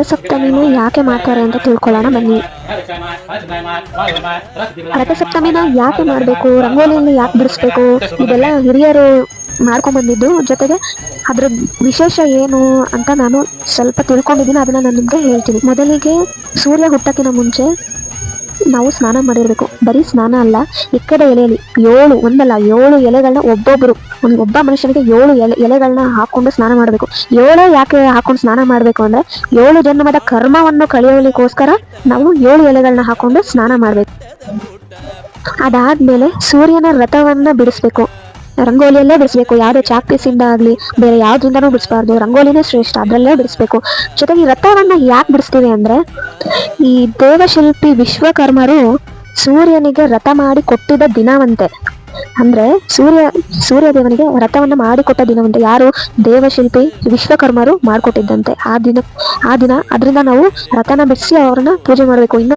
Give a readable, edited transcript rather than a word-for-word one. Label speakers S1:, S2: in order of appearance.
S1: ರಥಸಪ್ತಮಿನ ಯಾಕೆ ಮಾಡ್ತಾರೆ ಅಂತ ತಿಳ್ಕೊಳ್ಳೋಣ ಬನ್ನಿ. ರಥಸಪ್ತಮಿನ ಯಾಕೆ ಮಾಡಬೇಕು, ರಂಗೋಲಿಯನ್ನು ಯಾಕೆ ಬಿಡಿಸ್ಬೇಕು, ಇದೆಲ್ಲ ಹಿರಿಯರು ಮಾಡ್ಕೊಂಡ್ ಬಂದಿದ್ದು. ಜೊತೆಗೆ ಅದ್ರ ವಿಶೇಷ ಏನು ಅಂತ ನಾನು ಸ್ವಲ್ಪ ತಿಳ್ಕೊಂಡಿದ್ದೀನಿ, ಅದನ್ನ ನಾನು ನಿಮ್ಗೆ ಹೇಳ್ತೀನಿ. ಮೊದಲಿಗೆ ಸೂರ್ಯ ಹುಟ್ಟಕ್ಕಿಂತ ಮುಂಚೆ ನಾವು ಸ್ನಾನ ಮಾಡಿರ್ಬೇಕು. ಬರೀ ಸ್ನಾನ ಅಲ್ಲ, ಎಕ್ಕದ ಎಲೆಯಲ್ಲಿ 7 ಎಲೆಗಳನ್ನ ಒಬ್ಬ ಮನುಷ್ಯನಿಗೆ 7 ಎಲೆಗಳನ್ನ ಹಾಕೊಂಡು ಸ್ನಾನ ಮಾಡಬೇಕು. 7 ಯಾಕೆ ಹಾಕೊಂಡು ಸ್ನಾನ ಮಾಡಬೇಕು ಅಂದ್ರೆ 7 ಜನ್ಮದ ಕರ್ಮವನ್ನು ಕಳೆಯಲಿಕ್ಕೋಸ್ಕರ ನಾವು 7 ಎಲೆಗಳನ್ನ ಹಾಕೊಂಡು ಸ್ನಾನ ಮಾಡಬೇಕು. ಅದಾದ್ಮೇಲೆ ಸೂರ್ಯನ ರಥವನ್ನ ಬಿಡಿಸ್ಬೇಕು. ರಂಗೋಲಿಯಲ್ಲೇ ಬಿಡಿಸ್ಬೇಕು, ಯಾವುದೇ ಚಾಕ್ ಪೀಸಿಂದ ಆಗಲಿ ಬೇರೆ ಯಾವ್ದ್ರಿಂದನೂ ಬಿಡಿಸ್ಬಾರ್ದು. ರಂಗೋಲಿನೇ ಶ್ರೇಷ್ಠ, ಅದರಲ್ಲೇ ಬಿಡಿಸ್ಬೇಕು. ಜೊತೆಗೆ ಈ ರಥವನ್ನ ಯಾಕೆ ಬಿಡಿಸ್ತೀವಿ ಅಂದ್ರೆ, ಈ ದೇವಶಿಲ್ಪಿ ವಿಶ್ವಕರ್ಮರು ಸೂರ್ಯನಿಗೆ ರಥ ಮಾಡಿ ಕೊಟ್ಟಿದ್ದ ದಿನವಂತೆ. ಅಂದ್ರೆ ಸೂರ್ಯ ದೇವನಿಗೆ ರಥವನ್ನ ಮಾಡಿಕೊಟ್ಟ ದಿನವಂತೆ. ಯಾರು? ದೇವಶಿಲ್ಪಿ ವಿಶ್ವಕರ್ಮರು ಮಾಡಿಕೊಟ್ಟಿದ್ದಂತೆ. ಆ ದಿನ ಅದರಿಂದ ನಾವು ರಥನ ಬಿಡಿಸಿ ಅವ್ರನ್ನ ಪೂಜೆ ಮಾಡಬೇಕು. ಇನ್ನು